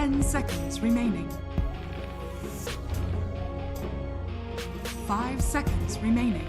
10 seconds remaining. 5 seconds remaining.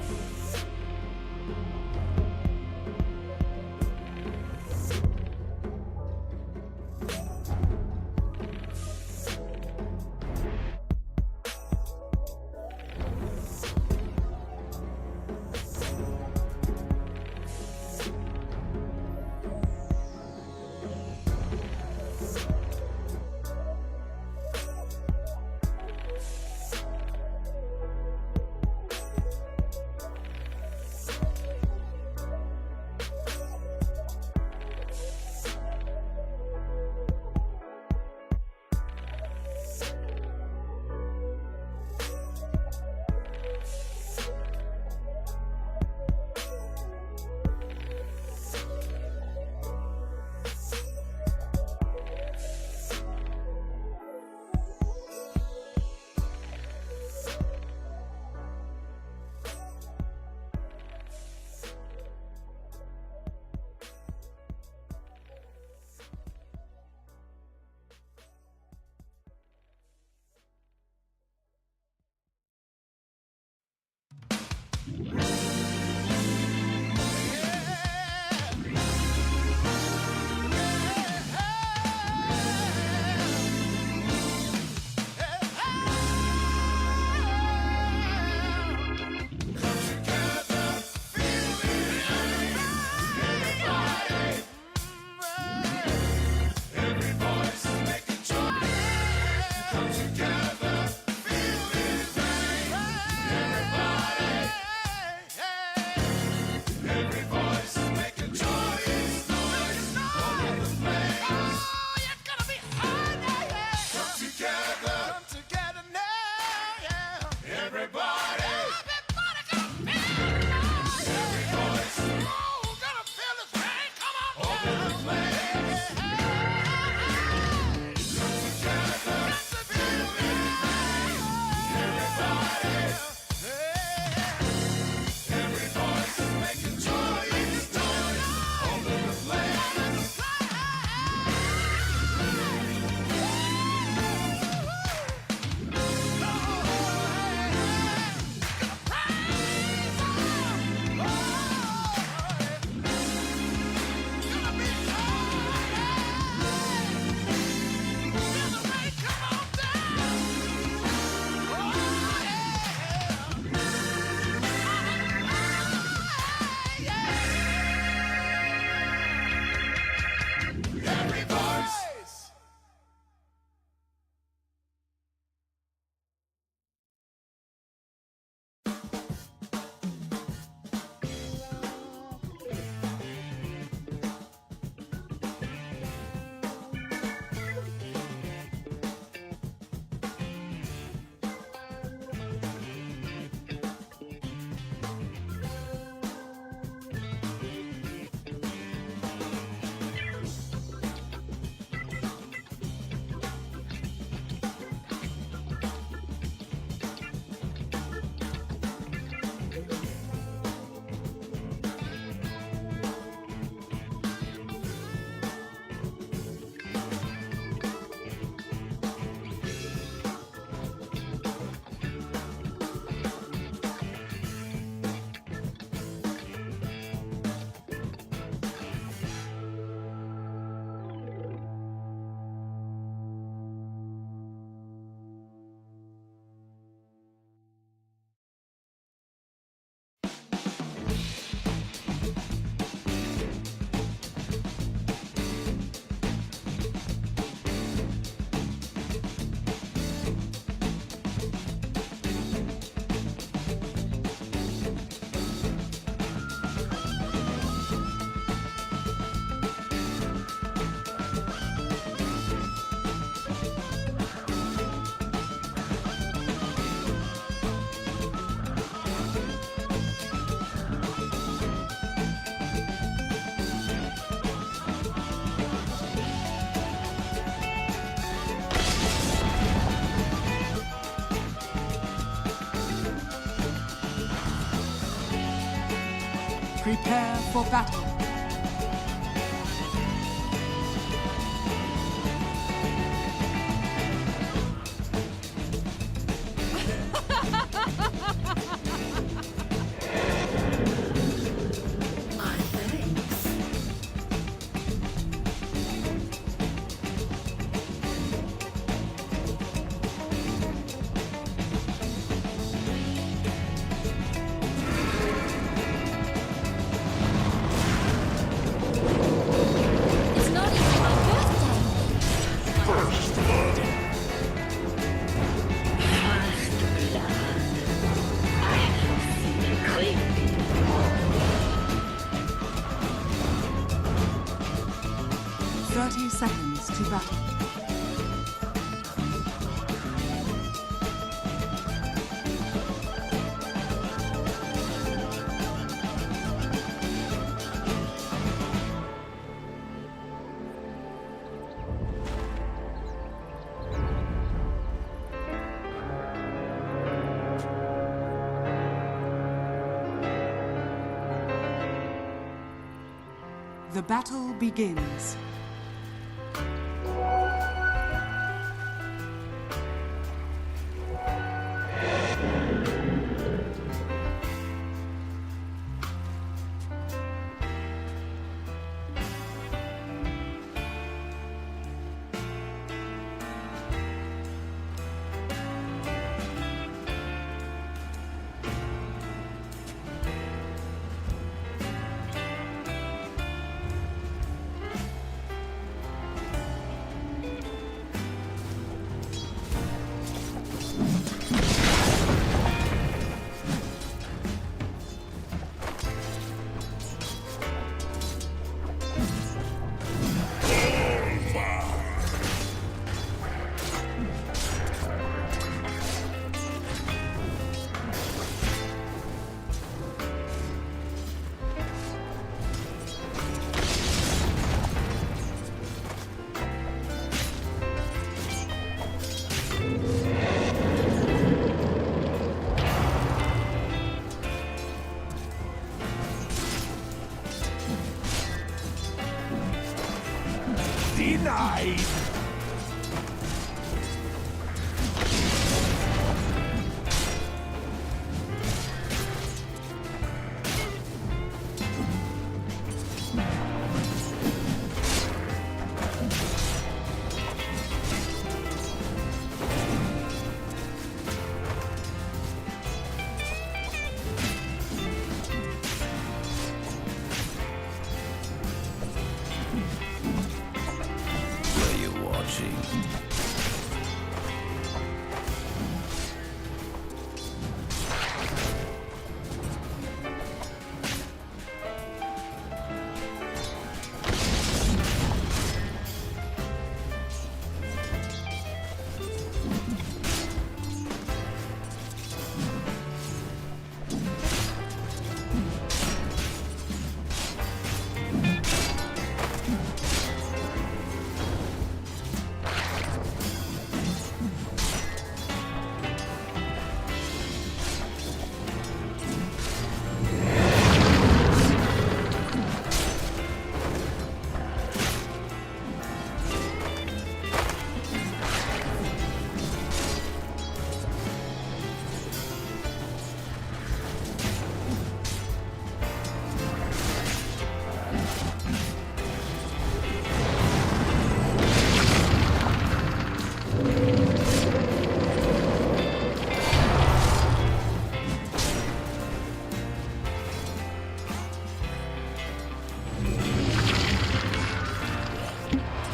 Prepare for battle. battle. The battle begins. Denied!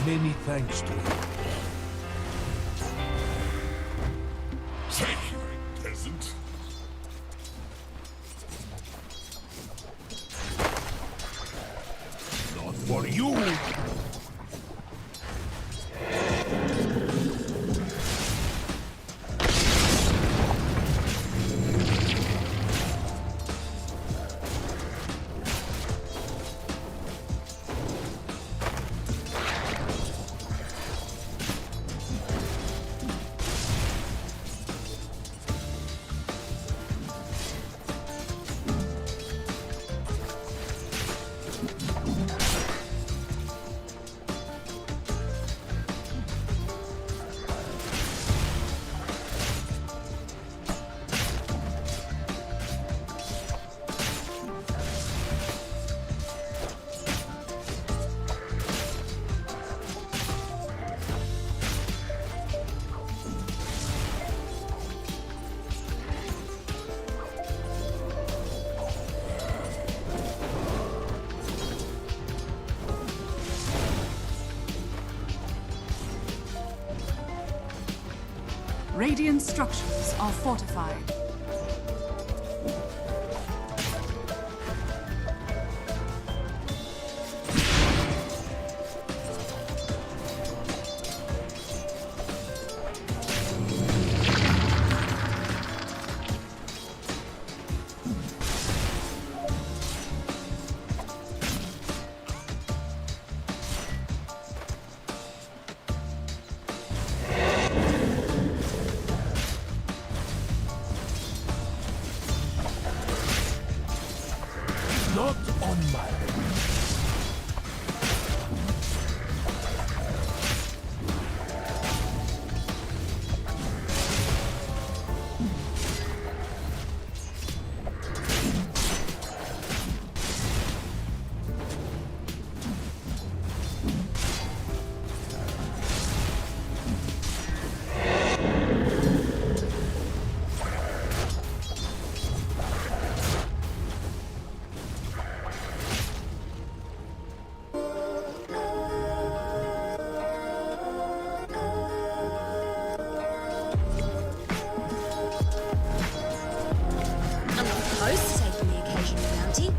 Many thanks to you. Take you, peasant. Not for you! Radiant structures are fortified. Not on my... Close to taking the occasional bounty.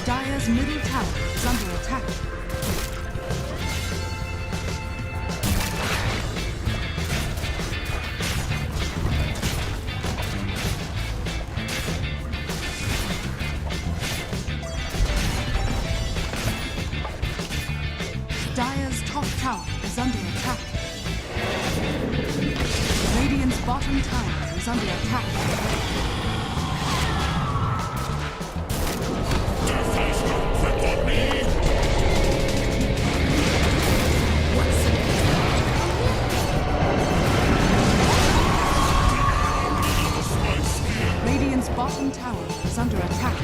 Dire's middle tower is under attack. Dire's top tower is under attack. Radiant's bottom tower is under attack. Radiant's bottom tower is under attack.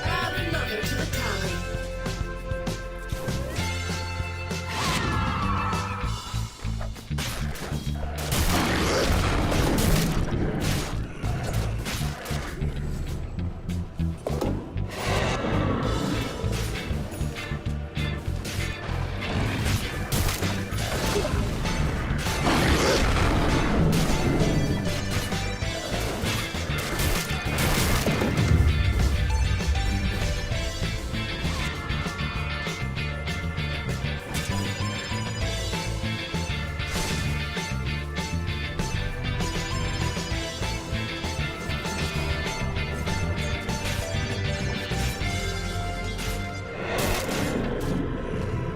Add another to the tally.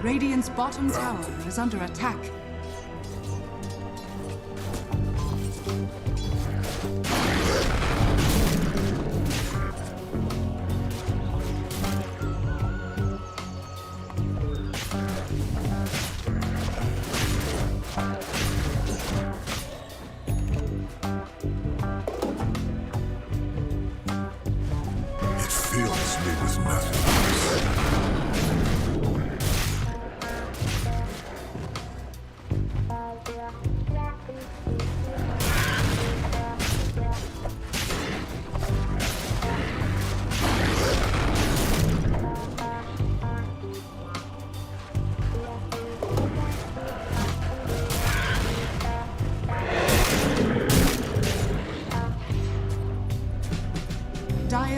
Radiant's bottom tower is under attack.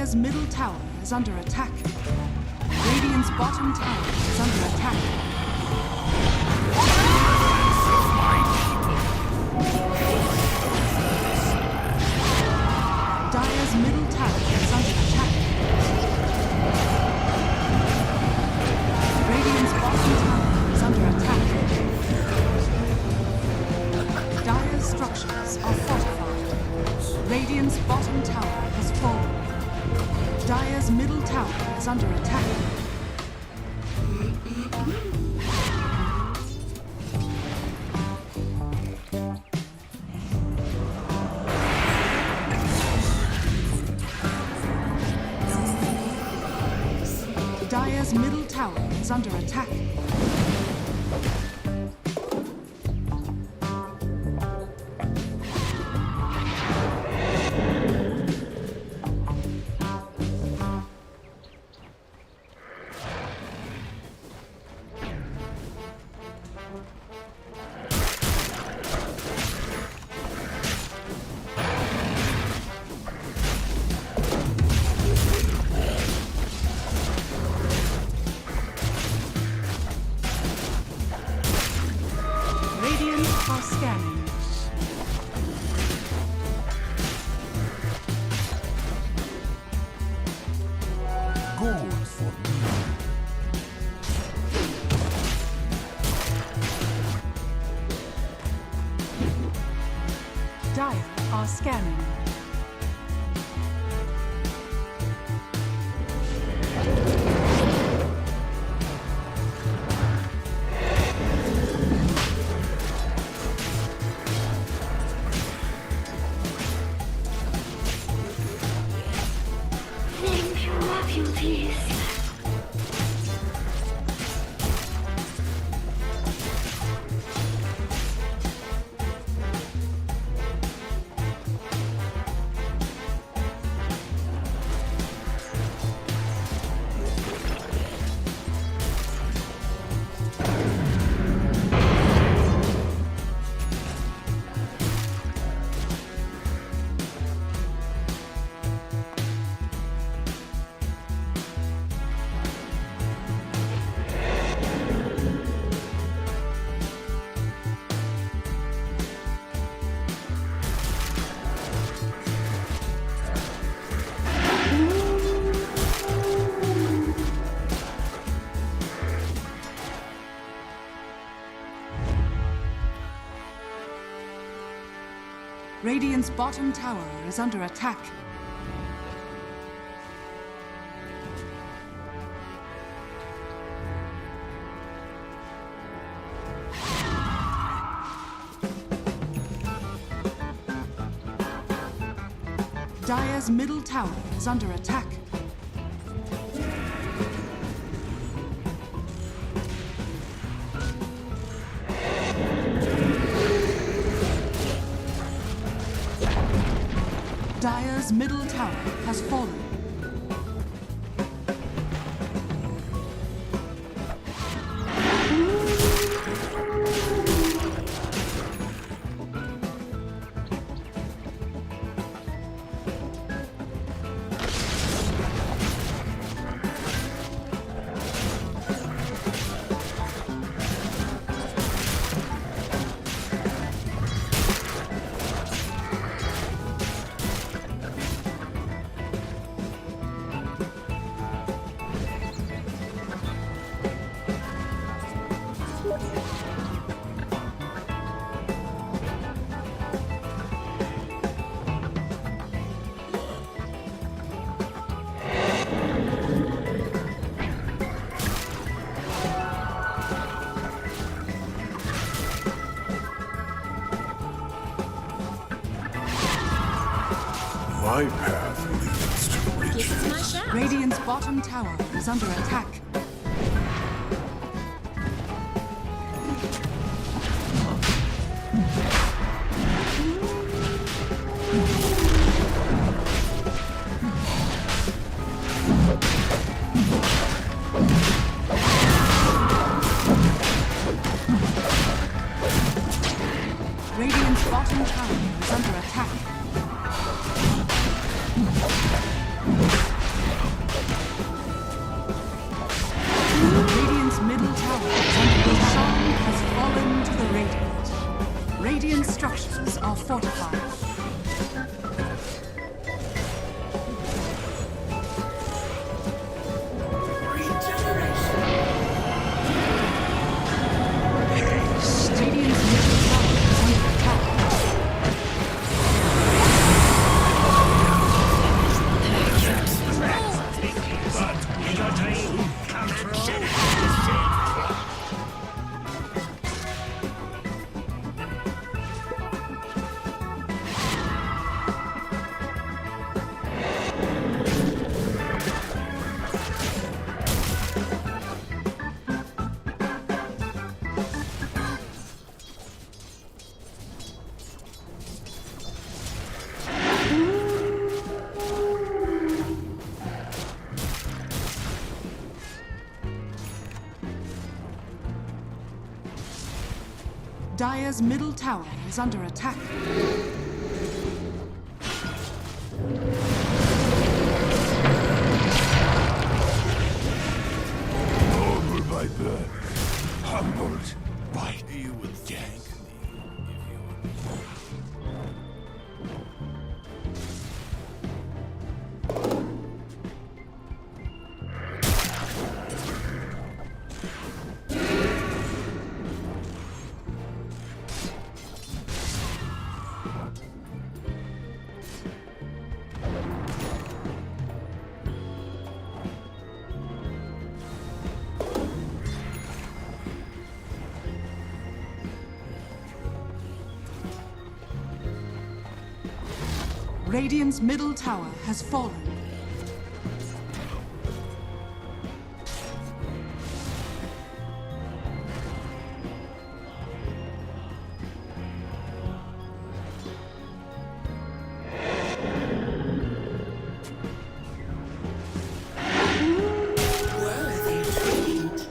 Dire's middle tower is under attack. Radiant's bottom tower is under attack. Dire's middle tower is under attack. Radiant's bottom tower is under attack. Dire's structures are fortified. Radiant's bottom tower has fallen. Dire's middle tower is under attack. Dire's middle tower is under attack. Are scanning. Gold for me. Dire are scanning. Radiant's bottom tower is under attack. Dire's middle tower is under attack. Dire's middle tower has fallen. My path leads to riches. This is my shaft. Radiant's bottom tower is under attack. Radiant's bottom tower is under attack. structures are fortified. Regeneration. Radiant's middle tower is under attack. Dire's middle tower is under attack. Over by birth, humbled by you would thank me if you would. Radiant's middle tower has fallen. Worthy treat.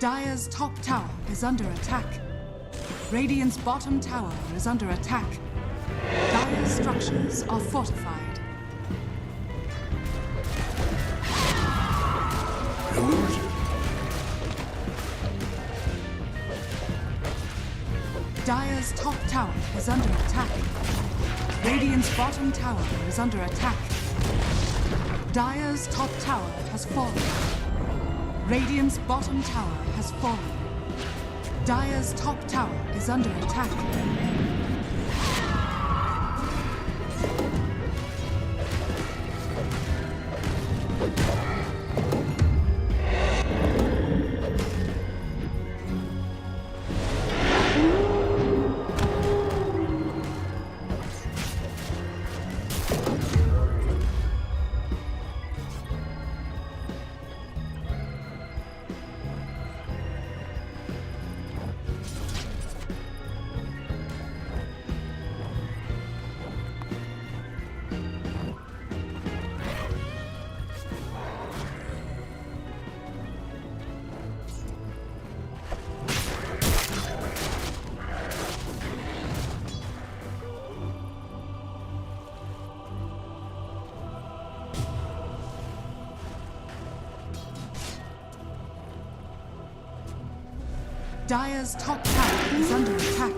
Dire's top tower is under attack. Radiant's bottom tower is under attack. Dire's structures are fortified. Illusion. Dire's top tower is under attack. Radiant's bottom tower is under attack. Dire's top tower has fallen. Radiant's bottom tower has fallen. Dire's top tower is under attack. Dire's top tower is under attack.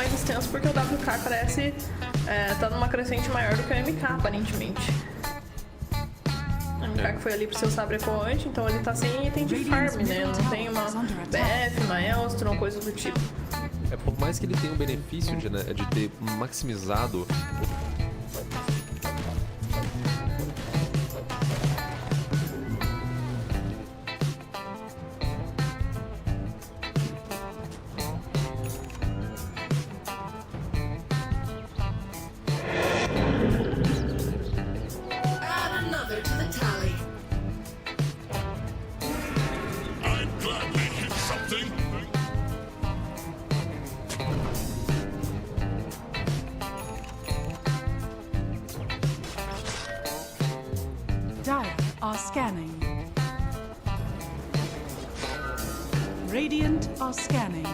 mais extenso porque o WK parece tá numa crescente maior do que o MK, aparentemente. O MK que foi ali pro seu sabre ecoante, então ele tá sem item de farm, né? Não tem uma BF, uma Elstron, coisa do tipo. Por mais que ele tenha o benefício de ter maximizado Add another to the tally. I'd gladly hit something. Dire are scanning. Radiant are scanning.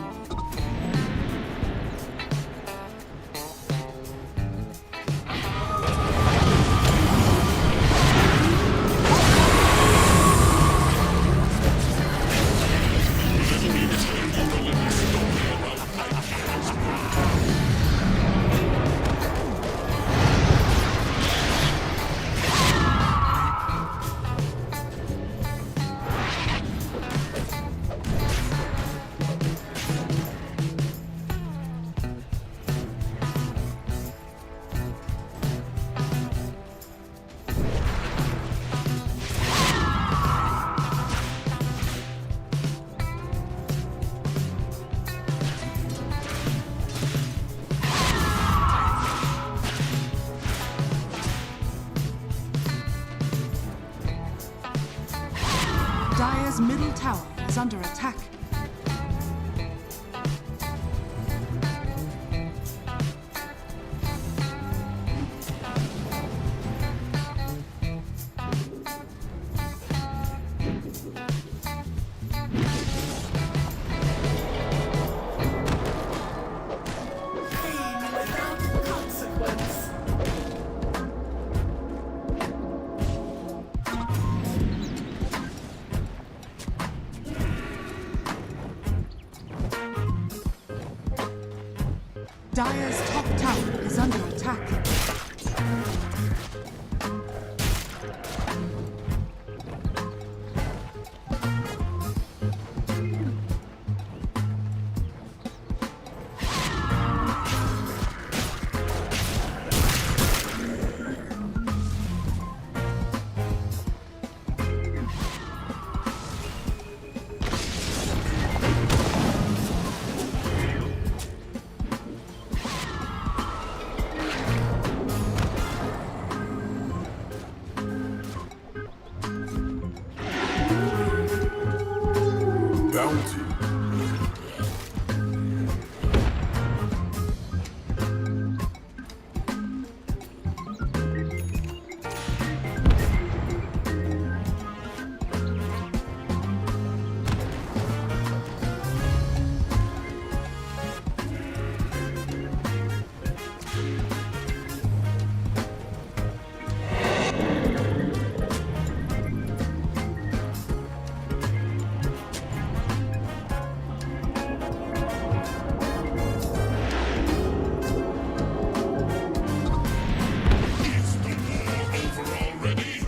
Dire's middle tower is under attack. Pain without consequence. Dire's top tower is under attack. Bounty. Is the war over already?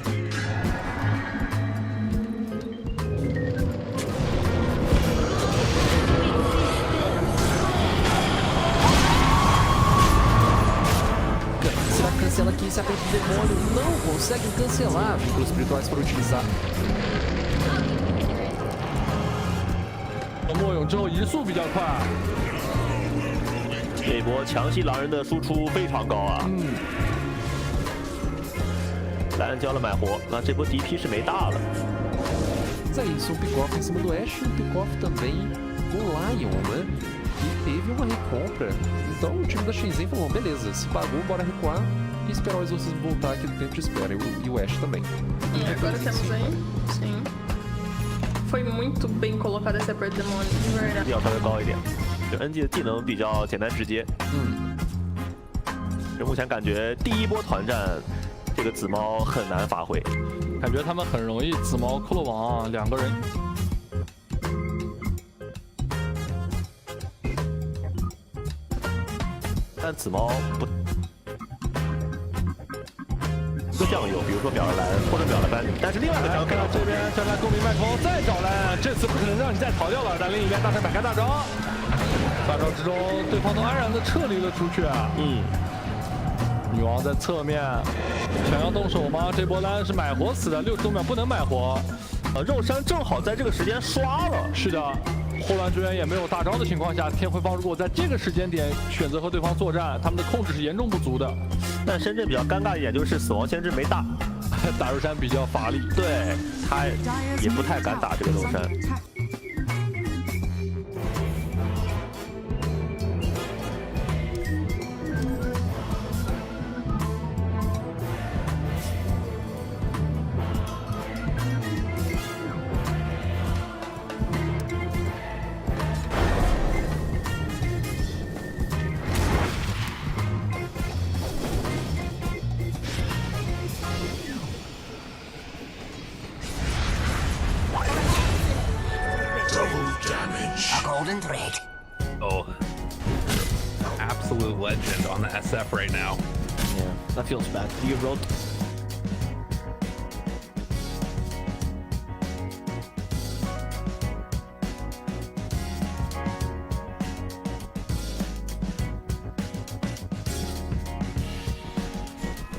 será que cancela aqui? Se aperta o demônio, não consegue cancelar. Vínculos espirituais para utilizar. 末永之后移速比较快。这波强袭狼人的输出非常高啊！莱恩交了买活，那这波 DP 是没大了。 Mas é isso, um pick-off em cima do Ashe e um pick-off também do Lion, né? E teve uma recompra. Então o time da Shenzhen falou, beleza, se pagou, bora recuar e esperar o exorcismo voltar aqui do tempo de espera. E o Ashe também. E agora temos aí, sim. Foi muito bem colocado esse aperto demônio, de verdade. 要稍微高一点，就 NG 的技能比较简单直接。就目前感觉第一波团战，这个紫猫很难发挥。 感觉他们很容易紫猫骷髅王两个人。但紫猫不。一个酱油，比如说秒了蓝或者秒了斑，但是另外一个张看到这边这来公民麦克再找蓝，这次不可能让你再逃掉了。但另一边大神摆开大招，大招之中对方都安然的撤离了出去。女王在侧面想要动手吗？这波蓝是买活死的，60多秒不能买活。肉山正好在这个时间刷了。是的。后来支援也没有大招的情况下，天辉方如果在这个时间点选择和对方作战，他们的控制是严重不足的。但深圳比较尴尬一点就是死亡限制没大，打肉山比较乏力，对他也不太敢打这个肉山。Oh, absolute legend on the SF right now. Yeah, that feels bad. You wrote.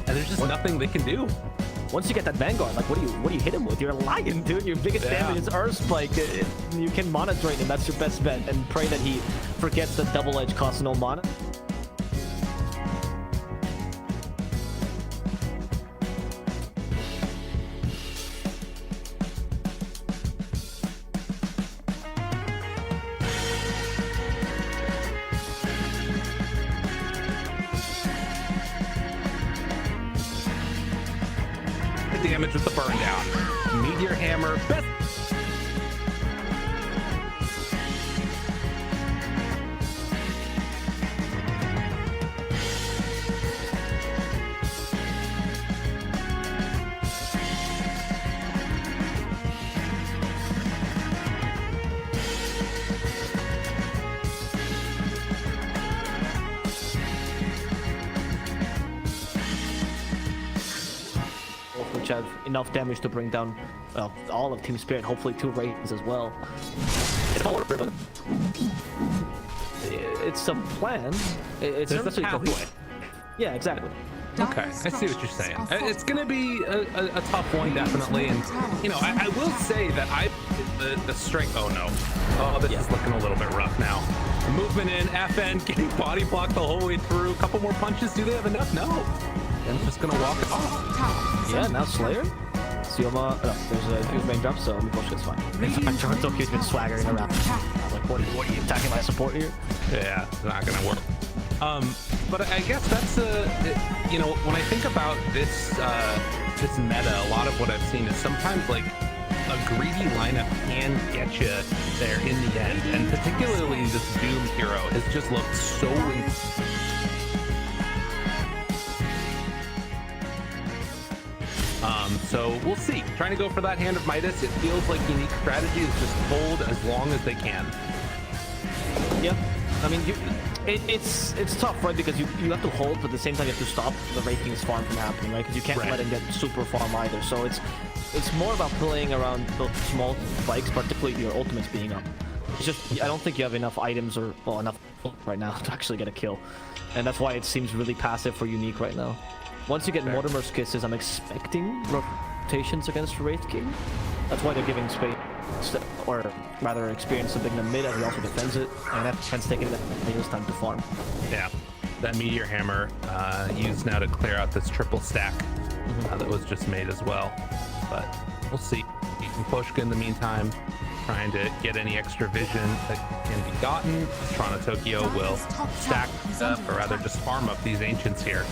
And there's just nothing they can do. Once you get that Vanguard, like what do you hit him with? You're a lion, dude. Your biggest damage is Earth Spike. You can mana drain him. That's your best bet. And pray that he forgets the double edge costs no mana. Damage with the burn down. Meteor hammer. Best. Which have enough damage to bring down all of Team Spirit, hopefully 2 Ravens as well. It's a plan. It's There's a pathway. Yeah, exactly. Okay, I see what you're saying. It's going to be a tough one, definitely. And, you know, I will say that the strength... Oh, no. Oh, this is looking a little bit rough now. The movement in, FN, getting body blocked the whole way through. A couple more punches. Do they have enough? No. I'm just going to walk it off. Yeah, now Slayer. Sioma, there's a huge main drop, so let me push this fine. Tokyu's been swaggering around. Like, what are you attacking my support here? Yeah, it's not going to work. But I guess that's you know, when I think about this this meta, a lot of what I've seen is sometimes like a greedy lineup can get you there in the end, and particularly this Doom hero has just looked so. So we'll see. Trying to go for that hand of Midas. It feels like unique strategy is just hold as long as they can. Yeah, I mean, it's tough, right? Because you have to hold, but at the same time you have to stop the Wraith King's farm from happening, right? Because you can't let him get super farm either. So it's more about playing around the small spikes, particularly your ultimates being up. It's just I don't think you have enough items or enough right now to actually get a kill, and that's why it seems really passive for unique right now. Once you get Mortimer's Kisses, I'm expecting rotations against Wraith King. That's why they're giving space, or rather experience to bring them mid, as he also defends it, and that defense taking it this time to farm. Yeah, that Meteor Hammer used now to clear out this triple stack that was just made as well. But we'll see. Poshka in the meantime, trying to get any extra vision that can be gotten. Toronto Tokyo will stack up, or rather just farm up these Ancients here.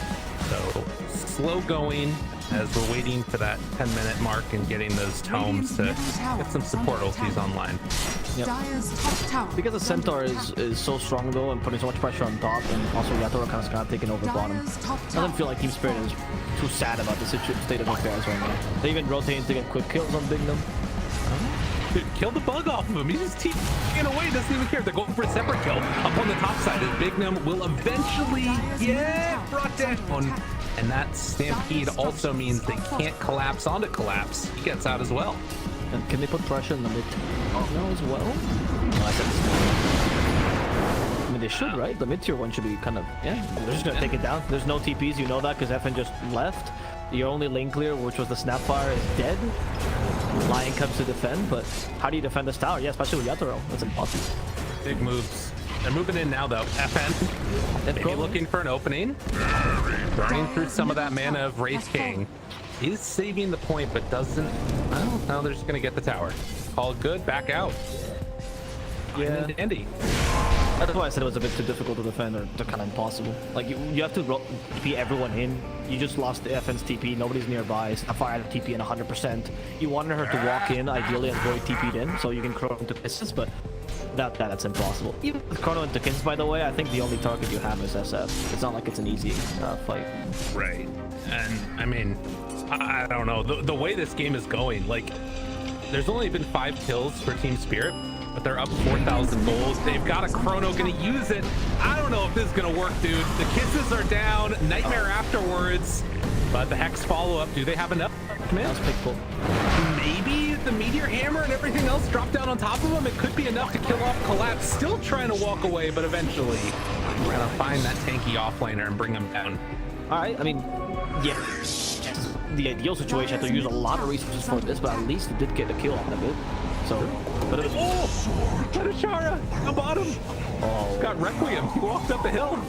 So slow going as we're waiting for that 10-minute mark and getting those tomes to get some support ultis online. Yep. Because the Centaur is so strong though and putting so much pressure on top, and also Yatoro kind of taking over bottom. Doesn't feel like Team Spirit is too sad about the state of affairs right now. They even rotating to get quick kills on Bignum. Dude, kill the bug off of him. He's just taking away. Doesn't even care. They're going for a separate kill up on the top side. And Bignum will eventually get brought down. And that stampede also means they can't collapse onto collapse. He gets out as well. And can they put pressure in the mid now as well? No, I said I mean, they should, right? The mid-tier one should be kind of, yeah, they're just gonna take it down. There's no TPs, you know that, because FN just left. Your only lane clear, which was the Snapfire, is dead. Lion comes to defend, but how do you defend this tower? Yeah, especially with Yatoro. That's impossible. Big moves. They're moving in now, though. FN, maybe looking for an opening. Burning through some of that mana of Wraith King. Is saving the point, but doesn't... Well, now they're just going to get the tower. All good, back out. Yeah. Andy. That's why I said it was a bit too difficult to defend, or kind of impossible. Like, you have to TP everyone in. You just lost the FN's TP, nobody's nearby. Snapfire had a TP in 100%. You wanted her to walk in, ideally, and Void TP'd in, so you can Chrono into pisses, but that's impossible. Even with Chrono into Kins, by the way, I think the only target you have is SF. It's not like it's an easy fight. Right. And, I mean, I don't know. The way this game is going, like, there's only been 5 kills for Team Spirit, but they're up 4,000 gold. They've got a Chrono, gonna use it. I don't know if this is gonna work, dude. The kisses are down, Nightmare afterwards, but the Hex follow-up, do they have enough? Man, That's pretty cool. maybe the Meteor Hammer and everything else drop down on top of them. It could be enough to kill off Collapse. Still trying to walk away, but eventually we're gonna find that tanky offlaner and bring him down. All right, I mean, yeah. The ideal situation, I had to use a lot of resources for this, but at least it did get a kill on it. So, but it was... Oh! Shara, the bottom! Oh, got Requiem. He walked up the hill.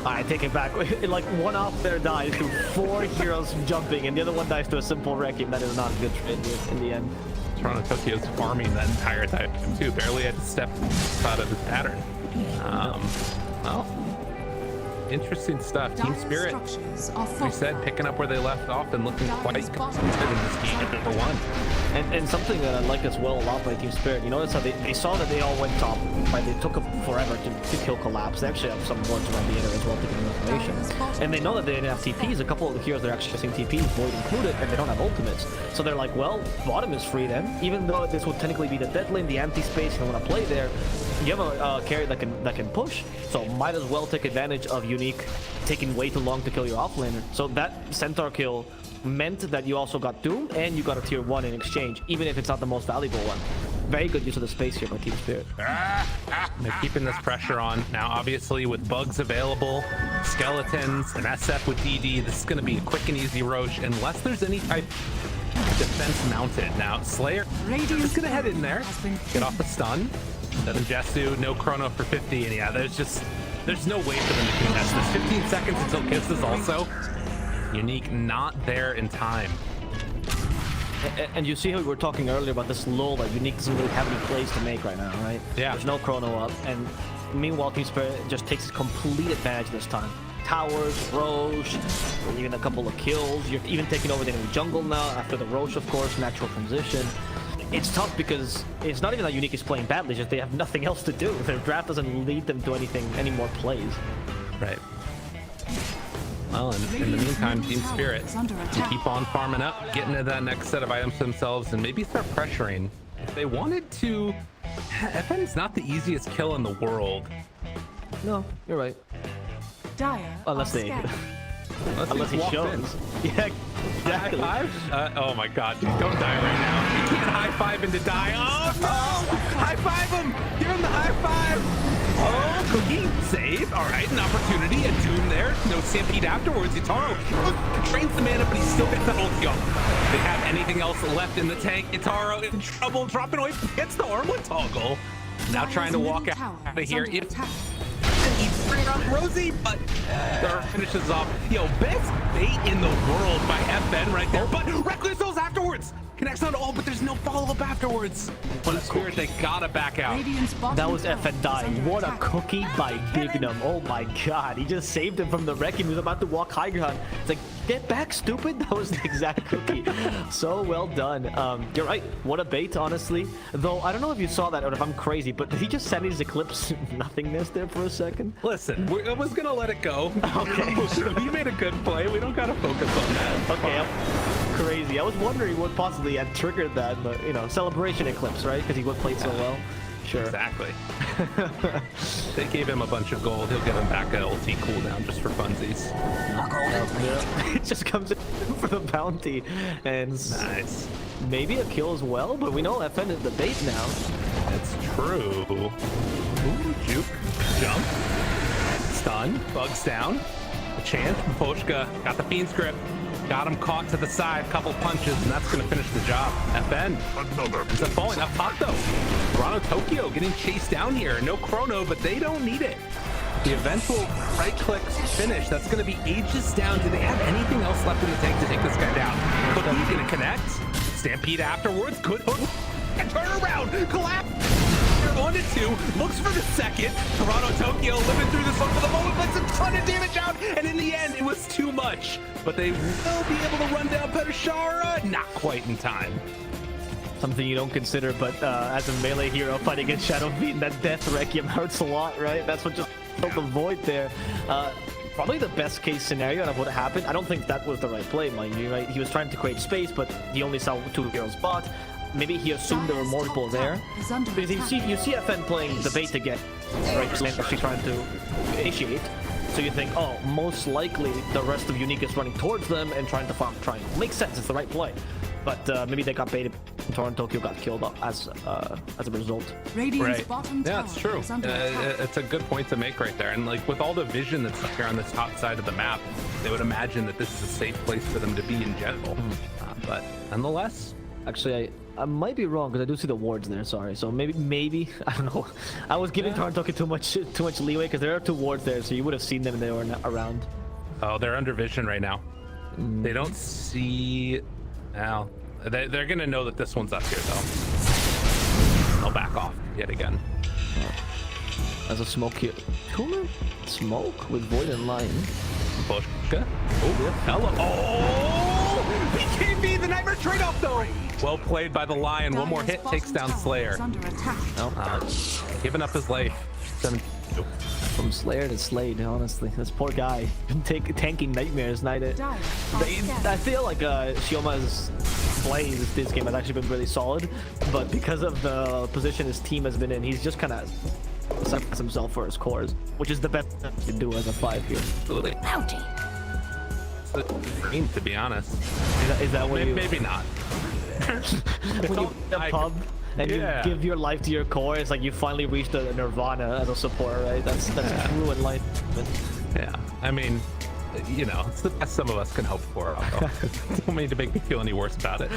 I take it back. Like, one off there dies to 4 heroes jumping, and the other one dies to a simple Requiem. That is not a good trade in the end. Toronto Tokyo's farming that entire time too. Barely had to step out of his pattern. Well, interesting stuff. Team Spirit, we said, picking up where they left off and looking quite good in this game at number 1. And something that I like as well a lot by Team Spirit, you notice how they saw that they all went top, right? They took forever to kill Collapse. They actually have some words around the inner as well to give them information. And they know that they didn't have TPs. A couple of the heroes are actually using TPs, Void included, and they don't have ultimates. So they're like, well, bottom is free then. Even though this would technically be the dead lane, the empty space, you don't want to play there, you have a carry that can push. So might as well take advantage of Unique taking way too long to kill your offlaner. So that Centaur kill meant that you also got Doom and you got a tier 1 in exchange, even if it's not the most valuable one. Very good use of the space here by Team Spirit. They're keeping this pressure on. Now, obviously, with bugs available, skeletons, and SF with DD, this is going to be a quick and easy Roche, unless there's any type of defense mounted. Now, Slayer is going to head in there, get off the stun. Then Jessu, no Chrono for 50, and yeah, there's no way for them to contest this. 15 seconds until kisses also. Unique not there in time. And you see how we were talking earlier about this lull that Unique doesn't really have any plays to make right now, right? Yeah. There's no Chrono up, and meanwhile Team Spirit just takes complete advantage this time. Towers, Roche, even a couple of kills. You're even taking over the enemy jungle now after the Roche, of course, natural transition. It's tough because it's not even that Unique is playing badly, it's just they have nothing else to do. Their draft doesn't lead them to any more plays. Right. Well, and in the meantime, Team Spirit can keep on farming up, getting to that next set of items themselves, and maybe start pressuring. If they wanted to, FN's not the easiest kill in the world. No, you're right. Unless he shows. Yeah, exactly. High five? Oh my god, dude, don't die right now. You can't high five him to die. Oh no! High five him! Give him the high five! Oh, Cookie, save. All right, an opportunity, a Doom there. No Stampede afterwards. Itaro trains the mana, but he still gets that ulti off. They have anything else left in the tank. Itaro in trouble, dropping away, gets the Armlet toggle. Now trying to walk out of here. He's bringing up Rosie, but there finishes off. Yo, best bait in the world by FN right there. But Reckless Souls afterwards. Connects on all, but there's no follow-up afterwards. But Spirit, they gotta back out. That was FN dying. What a cookie by Bignum. Oh my god. He just saved him from the wreck. He was about to walk high ground. It's like, get back, stupid. That was the exact cookie. So well done. You're right. What a bait, honestly. Though, I don't know if you saw that or if I'm crazy, but did he just send his Eclipse nothingness there for a second? Listen, I was gonna let it go. Okay. He made a good play. We don't gotta focus on that. Okay. crazy. I was wondering what possibly had triggered that, but you know, celebration eclipse, right? Because he would play so well. Sure. Exactly. They gave him a bunch of gold. He'll give him back an ulti cooldown just for funsies. It just comes in for the bounty, and Nice. maybe a kill as well. But we know FN is the bait now. That's true. Ooh, juke, jump, stun, bugs down. A chance. Poshka got the Fiend's grip. Got him caught to the side, couple punches, and that's going to finish the job. FN ends up falling up top though. Toronto Tokyo getting chased down here. No chrono, but they don't need it. The eventual right-click finish, that's going to be ages down. Do they have anything else left in the tank to take this guy down? Cookie's going to connect. Stampede afterwards. Good hook. And turn around. Collapse. 1-2. Looks for the second. Toronto Tokyo living through this one for the moment. Puts a ton of damage out. And in the end, it was too much. But they will be able to run down Petashara. Not quite in time. Something you don't consider, but as a melee hero fighting against Shadow Fiend, that Death Requiem hurts a lot, right? That's what just filled the void there. Probably the best case scenario out of what happened. I don't think that was the right play, mind you, right? He was trying to create space, but he only saw 2 heroes bot. Maybe he assumed there were multiple there. Because you see FN playing the bait again, right? Actually trying to initiate. So you think, oh, most likely the rest of Unique is running towards them and trying to farm triangle. Makes sense, it's the right play. But maybe they got baited. Toronto Tokyo got killed as a result. Right. Yeah, that's true. It's a good point to make right there. And like with all the vision that's up here on this top side of the map, they would imagine that this is a safe place for them to be in general. But nonetheless, actually, I might be wrong because I do see the wards there. Sorry. So maybe I don't know. I was giving Toronto Tokyo too much leeway because there are 2 wards there, so you would have seen them if they were around. Oh, they're under vision right now. They don't see. Now they're gonna know that this one's up here though. I'll back off yet again. As a smoke here. Cooler? Smoke with Void and Lion. Poshka. Oh, yeah. Hello. Oh! BKB, the Nightmare trade-off though! Well played by the Lion. One more hit takes down Slayer. Giving up his life. 7-2. From Slayer to Slade, honestly. This poor guy. Tanking Nightmares night. I feel like Shioma's play this game has actually been really solid, but because of the position his team has been in, he's just kind of sacrificed himself for his cores, which is the best thing to do as a 5 here. Absolutely. It's to be honest. Is that what maybe not. When you play a pub and you give your life to your core, it's like you finally reached a nirvana as a support, right? That's true in life. Yeah, I mean, you know, it's the best some of us can hope for. Don't mean to make me feel any worse about it.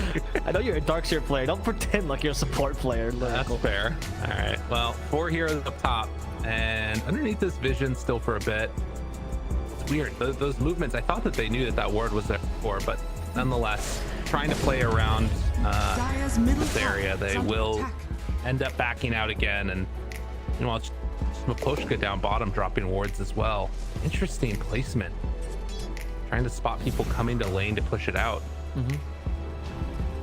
I know you're a Darkseer player. Don't pretend like you're a support player. That's fair. All right. Well, 4 heroes up top, and underneath this vision still for a bit. It's weird. Those movements. I thought that they knew that ward was there before, but nonetheless, trying to play around this area, they will end up backing out again, and you know, it's Poshka down bottom dropping wards as well. Interesting placement. Trying to spot people coming to lane to push it out.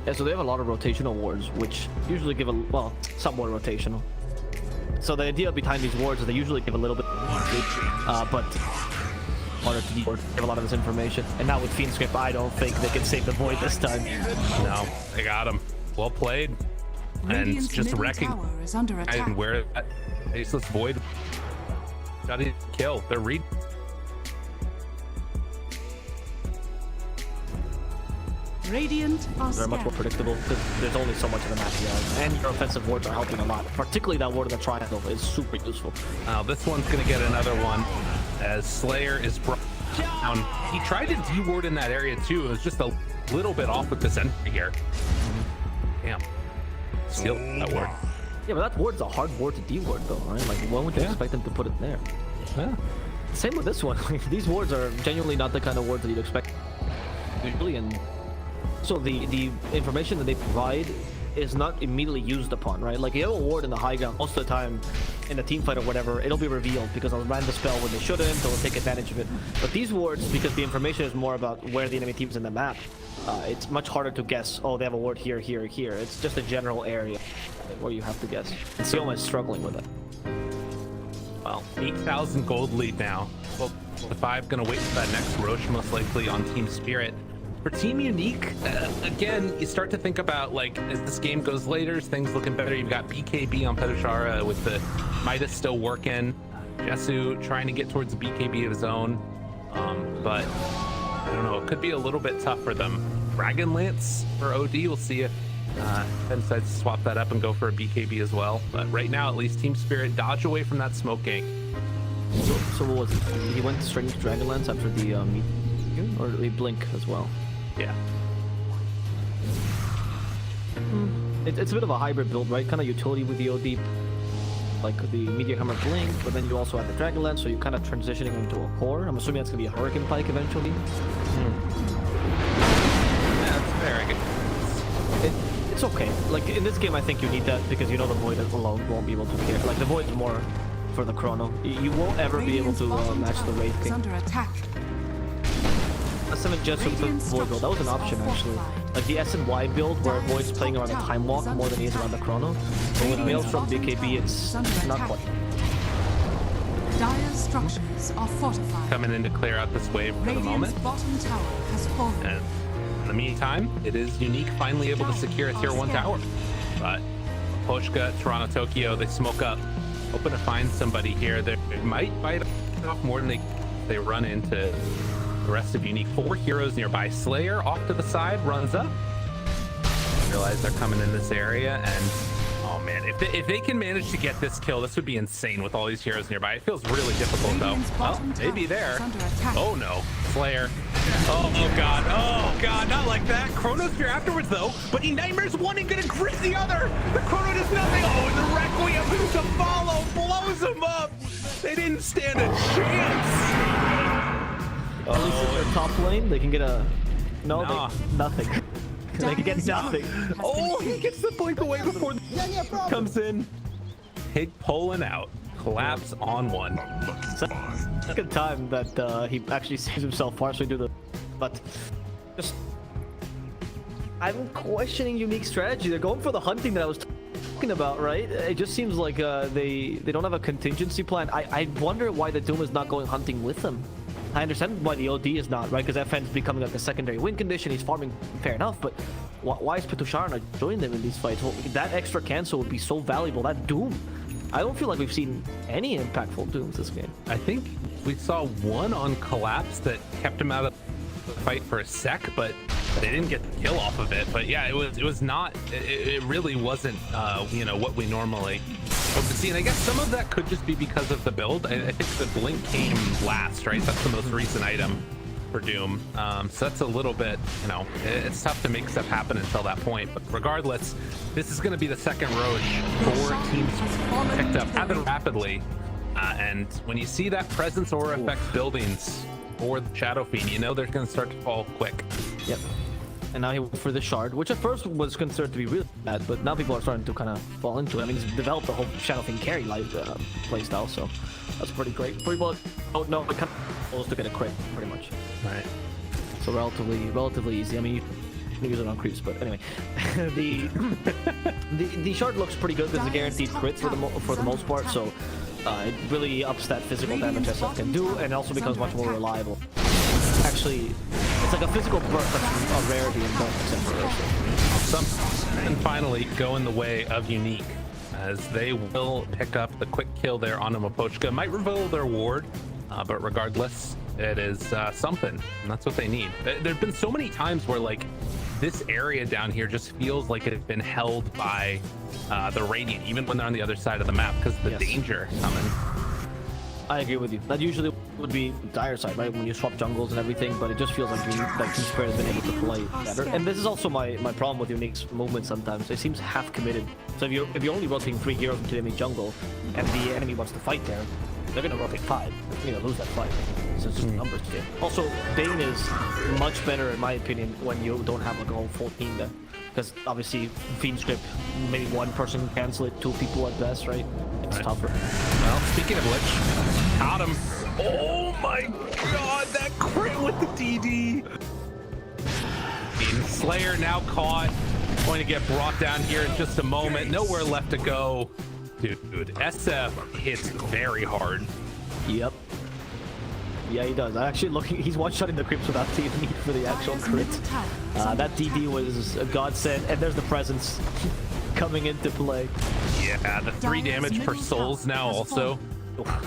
Yeah, so they have a lot of rotational wards, which usually give somewhat rotational. So the idea behind these wards is they usually give a little bit, but harder to give a lot of this information. And now with Fiend's Script, I don't think they can save the void this time. No, they got him. Well played. And just recognizing where that faceless void got his kill. They're Radiant are They're much more predictable because there's only so much of the map you have, and your offensive wards are helping a lot. Particularly that ward in the triangle is super useful. Now this one's gonna get another one as Slayer is brought down. He tried to de-ward in that area too. It was just a little bit off with this entry here. Damn. Steal that ward. Yeah, but that ward's a hard ward to de-ward though, right? Like, when would you expect them to put it there? Yeah. Same with this one. These wards are genuinely not the kind of wards that you'd expect usually, and so the information that they provide is not immediately used upon, right? Like, you have a ward in the high ground, most of the time in the team fight or whatever, it'll be revealed because they'll land the spell when they shouldn't, they'll take advantage of it. But these wards, because the information is more about where the enemy team's in the map, it's much harder to guess, oh, they have a ward here, here, here. It's just a general area where you have to guess. And Sioma is struggling with it. Well, 8,000 gold lead now. Well, the 5 gonna wait for that next Roche, most likely on Team Spirit. For Team Unique, again, you start to think about, like, as this game goes later, things looking better. You've got BKB on Petushara with the Midas still working. Jesu trying to get towards the BKB of his own. But I don't know, it could be a little bit tough for them. Dragon Lance for OD, we'll see if Ben decides to swap that up and go for a BKB as well. But right now, at least, Team Spirit dodge away from that smoke gank. So what was it? He went straight into Dragon Lance after the or the blink as well. Yeah. It's a bit of a hybrid build, right? Kind of utility with the OD, like the Meteor Hammer blink, but then you also have the Dragon Lance, so you're kind of transitioning into a core. I'm assuming that's gonna be a Hurricane Pike eventually. Yeah, that's fair. I guess. It's okay. Like in this game, I think you need that because you know the Void alone won't be able to care. Like the Void's more for the chrono. You won't ever be able to match the Wraith King. Under attack. A 7 Jets with the Void build, that was an option actually. Like the SNY build where Void's playing around the Time Walk more than he is around the chrono. But with Maelstrom BKB, it's not quite. Dire structures are fortified. Coming in to clear out this wave for the Radiant's moment. bottom tower has fallen. And in the meantime, it is Unique finally able to secure a tier 1 tower. But Poshka, Toronto, Tokyo, they smoke up. Hoping to find somebody here that might bite off more than they run into the rest of Unique. 4 heroes nearby. Slayer off to the side, runs up. Realize they're coming in this area, and oh man, if they can manage to get this kill, this would be insane with all these heroes nearby. It feels really difficult though. Well, maybe there. Oh no, Slayer. Oh god, not like that. Chronosphere afterwards though, but he nightmares one and gonna grip the other. The Chrono does nothing. Oh, and the Requiem to follow blows him up. They didn't stand a chance. At least in their top lane, they can get a Nah. nothing. They can get nothing. Oh, he gets the blink away before comes in. Pig pulling out. Collapse on one. Second time that he actually sees himself partially do the, but just I'm questioning Unique strategy. They're going for the hunting that I was talking about, right? It just seems like they don't have a contingency plan. I wonder why the Doom is not going hunting with them. I understand why the OD is not, right? Because FN's becoming like a secondary win condition. He's farming, fair enough, but why is Petushara not joining them in these fights? Well, that extra cancel would be so valuable. That Doom, I don't feel like we've seen any impactful Dooms this game. I think we saw one on Collapse that kept him out of the fight for a sec, but they didn't get the kill off of it. But yeah, it was not. It really wasn't. What we normally hope to see. And I guess some of that could just be because of the build. I think the blink came last, right? That's the most recent item for Doom. So that's a little bit, it's tough to make stuff happen until that point. But regardless, this is going to be the second Roche. 4 teams picked up rather rapidly. And when you see that presence aura effect buildings for the Shadow Fiend, you know they're going to start to fall quick. Yep. And now he went for the shard, which at first was considered to be really bad, but now people are starting to kind of fall into it. I mean, he's developed the whole Shadow Fiend carry playstyle, so that's pretty great. People don't know, it kind of almost to get a crit, pretty much. Right. So relatively easy. I mean, you can use it on creeps, but anyway, the shard looks pretty good. There's a guaranteed crit for the most part, so it really ups that physical damage SF can do, and also becomes much more reliable. Actually, it's like a physical burst that's a rarity in Dota except for And finally go in the way of Unique, as they will pick up the quick kill there on Mapochka. Might reveal their ward, but regardless, it is something, and that's what they need. There've been so many times where like this area down here just feels like it has been held by the Radiant, even when they're on the other side of the map, because the danger coming. I agree with you. That usually would be dire side, right? When you swap jungles and everything, but it just feels like Team Spirit has been able to play better. And this is also my problem with Unique's movement sometimes. It seems half committed. So if you're only rotating 3 heroes into the enemy jungle, and the enemy wants to fight there, they're gonna rotate 5. You're gonna lose that fight. So it's just a numbers game. Also, Bane is much better in my opinion when you don't have like a whole full team there. Because obviously, Fiend script, maybe one person can cancel it, 2 people at best, right? It's tougher. Well, speaking of which, caught him. Oh my god, that crit with the DD. Slayer now caught. Going to get brought down here in just a moment. Nowhere left to go. Dude, SF hits very hard. Yep. Yeah, he does. I actually looking. He's one-shotting the creeps without the need for the actual Dire's crit. middle tower is under That DD was a godsend, and there's the presence coming into play. Yeah, the 3 damage per souls now also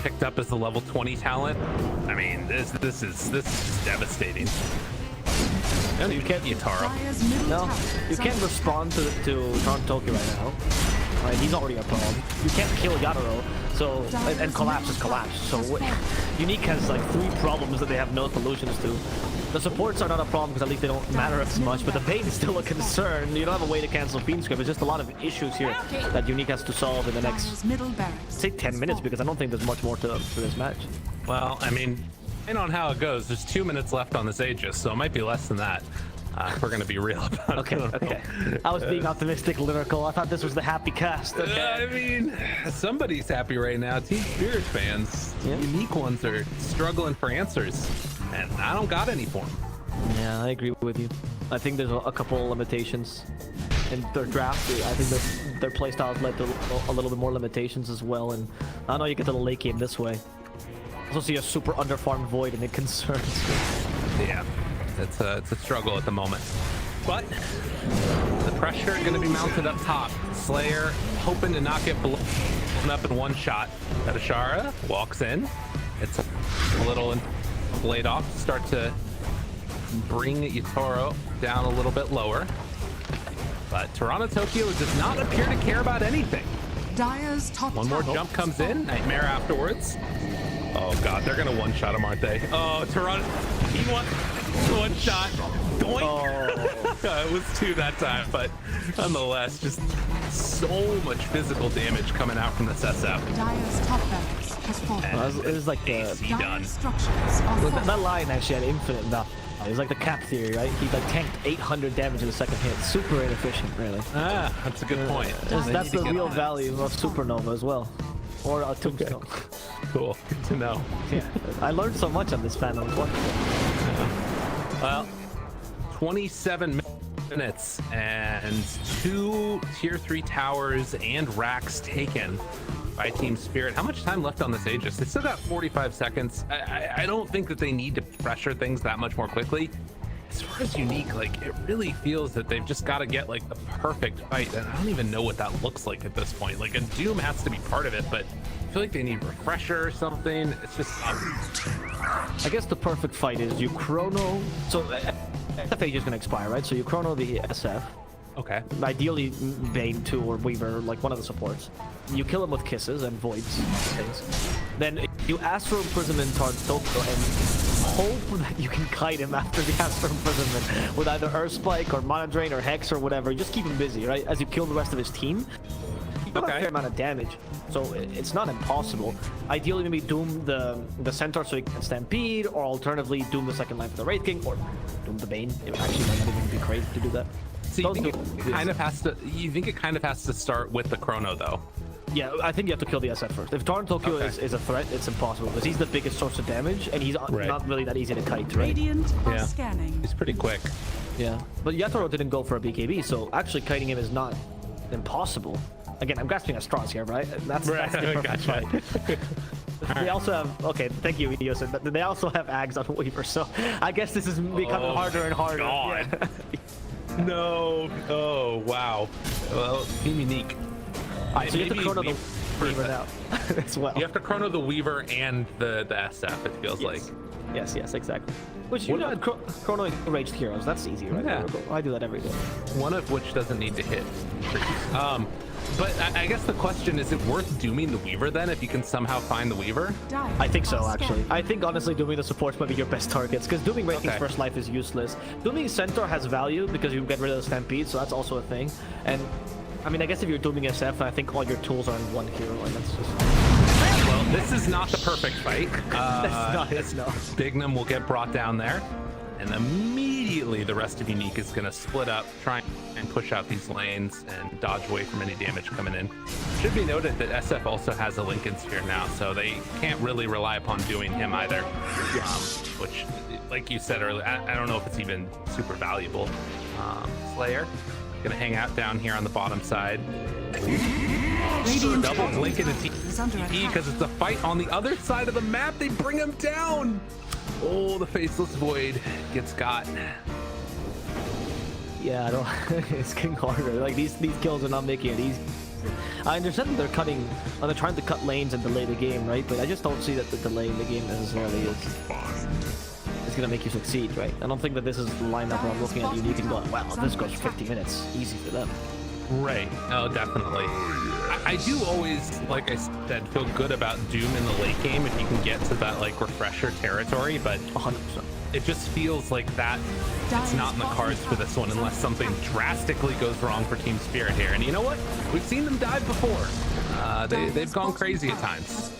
picked up as the level 20 talent. I mean, this is devastating. You can't. Yataro. Dire's middle No, tower you is can't under respond to Toki right now. Right, he's already a problem. You can't kill Yatoro, so and collapse is collapse. So Unique has like 3 problems that they have no solutions to. The supports are not a problem because at least they don't matter as much, but the bane is still a concern. You don't have a way to cancel Fiend Script. It's just a lot of issues here that Unique has to solve in the next, Dire's middle barracks. say, 10 minutes, because I don't think there's much more to this match. Well, I mean, depending on how it goes, there's 2 minutes left on this Aegis, so it might be less than that. If we're gonna be real about Okay, it. okay. I was being optimistic, lyrical. I thought this was the happy cast. Okay. I mean, somebody's happy right now. Team Spirit fans, Yeah. Unique ones are struggling for answers, and I don't got any for them. Yeah, I agree with you. I think there's a couple limitations in their draft. I think their playstyles led to a little bit more limitations as well. And I know you get to the late game this way. I also see a super underfarmed Void, and it concerns me. Yeah, it's a struggle at the moment. But the pressure going to be mounted up top. Slayer hoping to not get blown up in one shot. Ashara walks in. It's a little blade off. Start to bring Yatoro down a little bit lower. But Toronto Tokyo does not appear to care about anything. Dire's top One more tower jump is comes in. falling. Nightmare afterwards. Oh god, they're gonna one-shot him, aren't they? Oh, Toronto, he won one shot. Doink. Oh. It was 2 that time, but nonetheless, just so much physical damage coming out from this SF. Dire's top barracks has fallen. It was like the AC done. Dire's structures are Well, falling. that line actually had infinite value. It was like the cap theory, right? He like tanked 800 damage in the second hit. Super inefficient, really. Ah, that's a good point. That's the real that. value of Supernova as well. Or a Tombstone. Cool, good to know. Yeah. I learned so much on this panel. It's wonderful. Well, 27 minutes and 2 tier 3 towers and racks taken by Team Spirit. How much time left on this Aegis? They still got 45 seconds. I don't think that they need to pressure things that much more quickly. As far as Unique, like, it really feels that they've just got to get like the perfect fight, and I don't even know what that looks like at this point. Like, a Doom has to be part of it, but I feel like they need refresher or something. It's just I guess the perfect fight is you chrono. So SF Age is going to expire, right? So you chrono the SF. okay. Ideally, Bane 2 or Weaver, like one of the supports. You kill him with kisses and voids things. Then you Astral Imprisonment towards Tokyo and hope that you can kite him after the Astral Imprisonment with either Earth Spike or Mana Drain or Hex or whatever. Just keep him busy, right? As you kill the rest of his team. You have a fair amount of damage, so it's not impossible. Ideally, maybe Doom the Centaur so he can Stampede, or alternatively Doom the second line for the Wraith King, or Doom the Bane. It actually might not even be great to do that. So you think it Those kind of has to? You think it kind of has to start with the chrono, though? Yeah, I think you have to kill the SF first. If Toronto Tokyo Okay. is a threat, it's impossible because he's the biggest source of damage, and he's Right. not really that easy to kite, right? Radiant are Yeah. scanning. He's pretty quick. Yeah, but Yatoro didn't go for a BKB, so actually kiting him is not impossible. Again, I'm grasping at straws here, right? That's the perfect Gotcha. fight. They also have, okay, thank you, Yosin. They also have Ags on Weaver, so I guess this is becoming harder and harder. God. Yeah. No. Oh wow. Well, Team Unique. Alright, so you have to Maybe chrono the Weaver now as well. You have to chrono the Weaver and the SF. It feels like. Yes, exactly. Which you know, chrono raged heroes. That's easy, right? Yeah. I do that every day. One of which doesn't need to hit. But I guess the question is it worth dooming the Weaver then if you can somehow find the Weaver? Dire I think so, are actually. scanning. I think honestly dooming the supports might be your best targets because dooming Wraith King's Okay. first life is useless. Dooming Centaur has value because you get rid of the Stampede, so that's also a thing. And I mean, I guess if you're dooming SF, I think all your tools are in one hero, and that's just. Well, this is not the perfect fight. That's not it, no. Bignum will get brought down there, and immediately the rest of Unique is going to split up, try and push out these lanes and dodge away from any damage coming in. Should be noted that SF also has a Lincoln Sphere now, so they can't really rely upon doing him either. Which, like you said earlier, I don't know if it's even super valuable. Slayer Gonna hang out down here on the bottom side. Radiant's Double bottom blink into tower is under TP attack. because it's a fight on the other side of the map. They bring him down. Oh, the faceless void gets got. Yeah, I don't. It's getting harder. Like these kills are not making it easy. I understand that they're cutting, they're trying to cut lanes and delay the game, right? But I just don't see that the delay in the game necessarily is gonna make you succeed, right? I don't think that this is the lineup where I'm looking at Unique and going, wow, this goes 50 minutes, easy for them. Right. Oh, definitely. I do always, like I said, feel good about Doom in the late game if you can get to that like refresher territory, but 100%. it just feels like that it's not in the cards for this one unless something drastically goes wrong for Team Spirit here. And you know what? We've seen them dive before. They've gone crazy at times.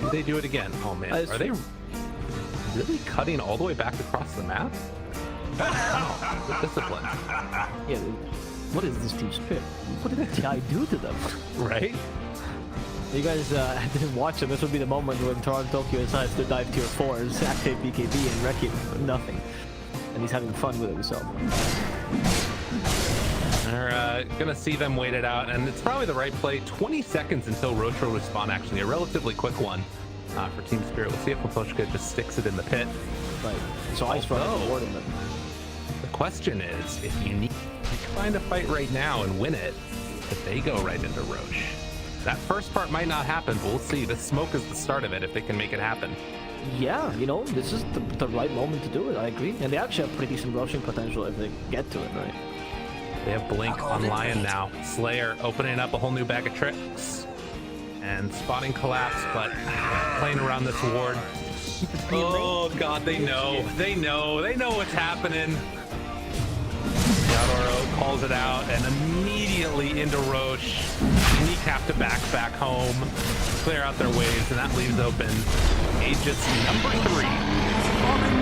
Do they do it again? Oh man, are they really cutting all the way back across the map? Wow, good discipline. Yeah, what is this Team Spirit? What did TI do to them? Right? You guys didn't watch them. This would be the moment when Toronto Tokyo decides to dive tier 4s, activate BKB and wreck it with nothing. And he's having fun with himself. They're gonna see them wait it out, and it's probably the right play. 20 seconds until Roach will respawn, actually. A relatively quick one for Team Spirit. We'll see if Poposhka just sticks it in the pit. Right. So Ice Run rewarding them. The question is, if you need to find a fight right now and win it, if they go right into Roche. That first part might not happen, but we'll see. The smoke is the start of it if they can make it happen. Yeah, you know, this is the right moment to do it, I agree. And they actually have pretty decent rushing potential if they get to it, right? They have Blink on Lion now. Slayer opening up a whole new bag of tricks. And spotting collapse, but playing around this ward. Oh god, they know. They know what's happening. Yadoro calls it out and immediately into Roche. Unique have to back home, clear out their waves, and that leaves open Aegis number 3.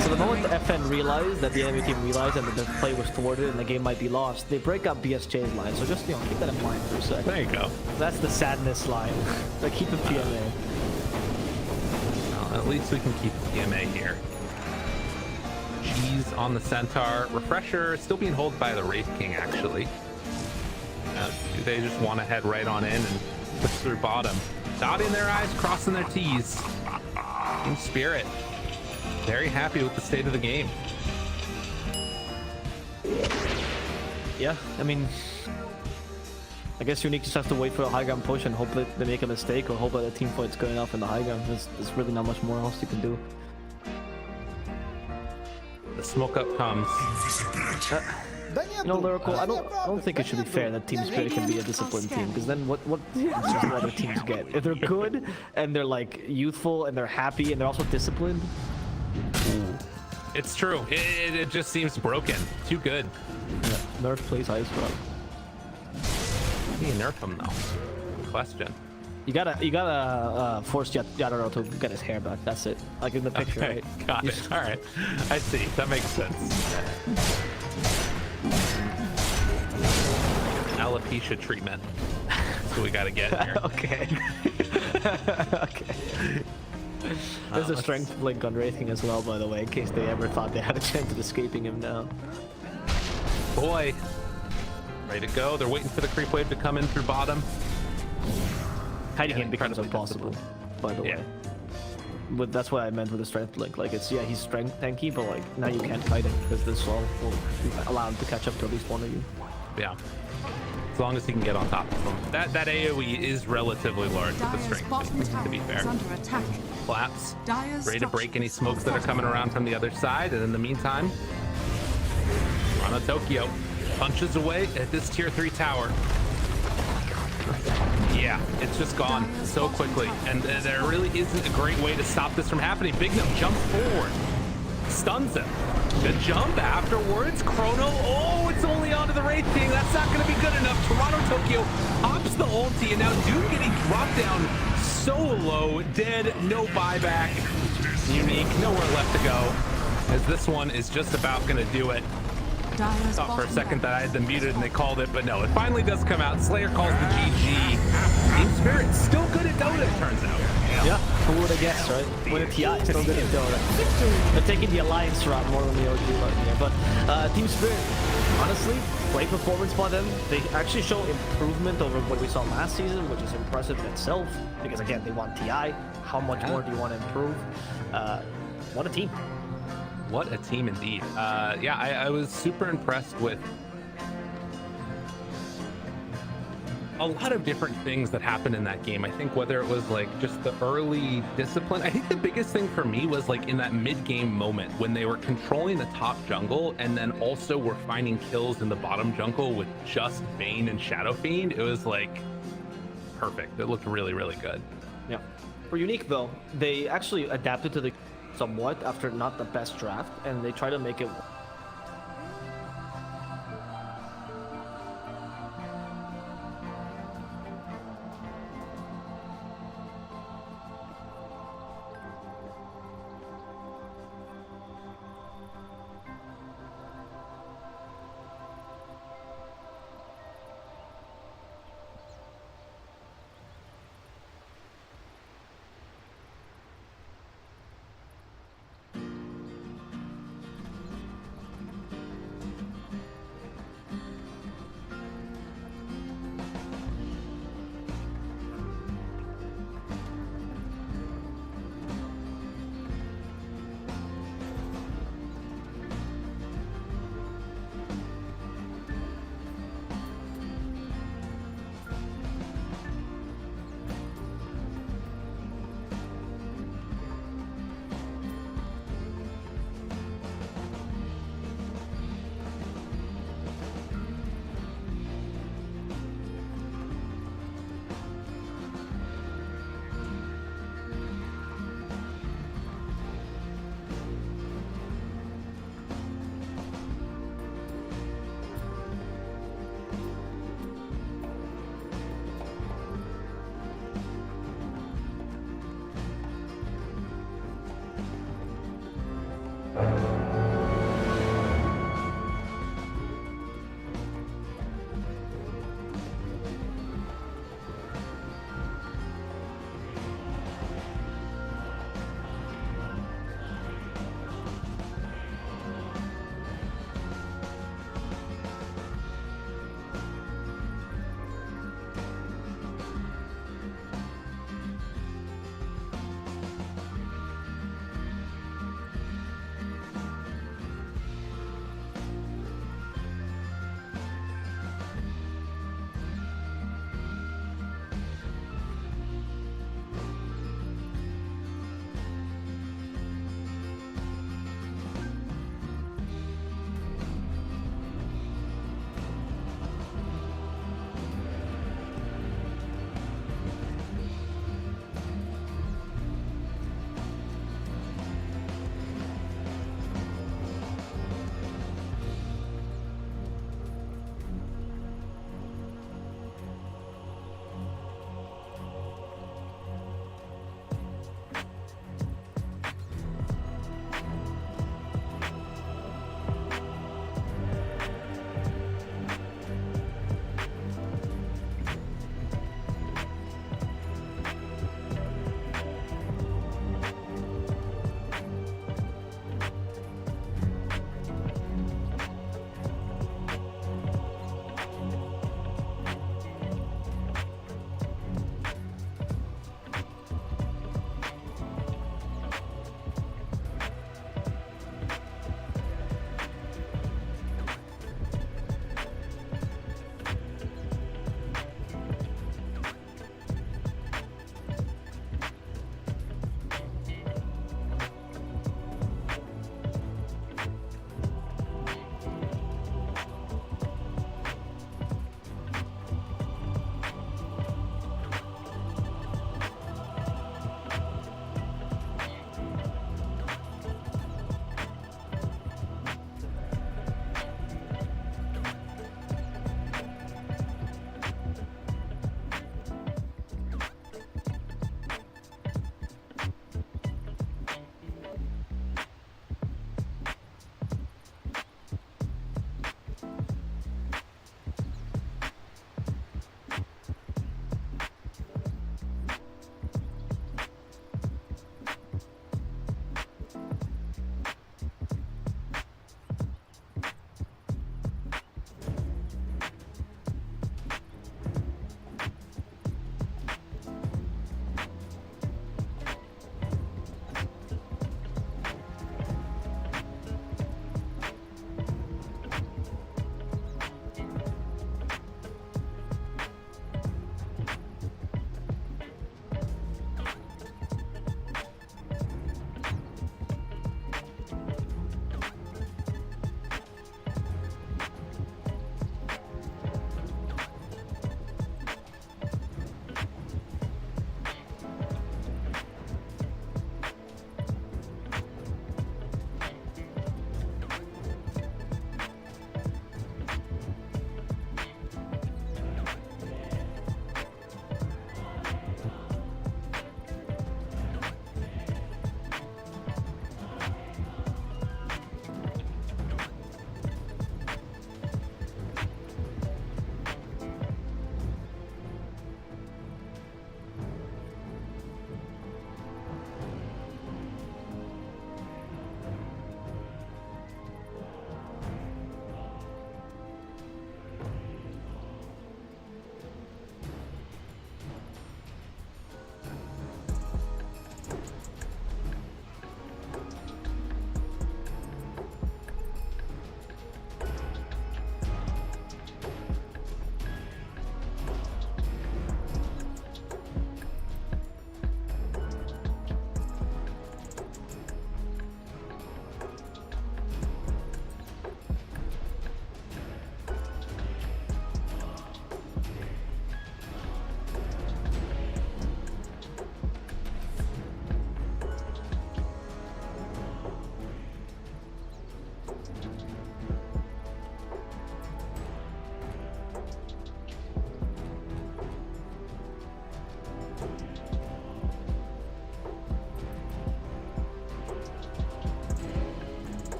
So the moment the FN realized that the enemy team realized that the play was thwarted and the game might be lost, they break up BSJ's line. So just, you know, keep that in mind for a second. There you go. That's the sadness line. Like, keep the PMA. Well, at least we can keep the PMA here. Cheese on the Centaur. Refresher still being held by the Wraith King, actually. Do they just want to head right on in and push through bottom? Dotting their I's, crossing their T's. Team Spirit, very happy with the state of the game. Yeah, I mean, I guess Unique just has to wait for a high ground push and hope that they make a mistake or hope that the team fight's going off in the high ground. There's really not much more else you can do. The smoke up comes. You know, Lyrical, I don't think it should be fair that Team Spirit can be a disciplined team, because then what chances do other teams get? If they're good and they're like youthful and they're happy and they're also disciplined. It's true. It just seems broken. Too good. Yeah, Nerf plays Ice Run. How do you nerf him though? Good question. You gotta force Yadoro to get his hair back. That's it. Like in the picture, Okay, right? got it. All right. I see. That makes sense. Alopecia treatment. That's what we gotta get here. Okay. Okay. There's a strength blink on Wraithing as well, by the way, in case they ever thought they had a chance of escaping him now. Boy. Ready to go. They're waiting for the creep wave to come in through bottom. Hiding Yeah, him becomes incredibly impossible, by the Yeah. way. But that's what I meant with the strength blink. Like, it's, yeah, he's strength tanky, but like, now you can't fight him because this slow will allow him to catch up to at least one of you. Yeah. As long as he can get on top of them. That AoE is relatively large with the Dire's strength, bottom to tower be fair. is under attack. Collapse. Dire's Ready to break any structures smokes that are coming fortified. around from the other side, and in the meantime, Toronto Tokyo punches away at this tier 3 tower. Yeah, it's just gone so quickly, and there really isn't a great way to stop this from happening. Big Gnome jumps forward, stuns him. The jump afterwards, Chrono, oh, it's only onto the Wraith King. That's not going to be good enough. Toronto Tokyo pops the ulti, and now Doom getting dropped down so low, dead, no buyback. Unique, nowhere left to go, as this one is just about going to do it. Dire's Thought for a bottom second that tower I had them is muted and they called it, but no, it finally does come out. Slayer calls the GG. Team Spirit still good at Dota, it turns out. Yeah, who would have guessed, right? With a TI, still good at Dota. They're taking the Alliance route more than the OG route here. But Team Spirit, honestly, great performance by them. They actually show improvement over what we saw last season, which is impressive in itself. Because again, they want TI. How much more do you want to improve? What a team! What a team indeed. Yeah, I was super impressed with a lot of different things that happened in that game. I think whether it was like just the early discipline, I think the biggest thing for me was like in that mid-game moment when they were controlling the top jungle and then also were finding kills in the bottom jungle with just Bane and Shadow Fiend. It was like perfect. It looked really, really good. Yeah. For Unique though, they actually adapted to the somewhat after not the best draft, and they try to make it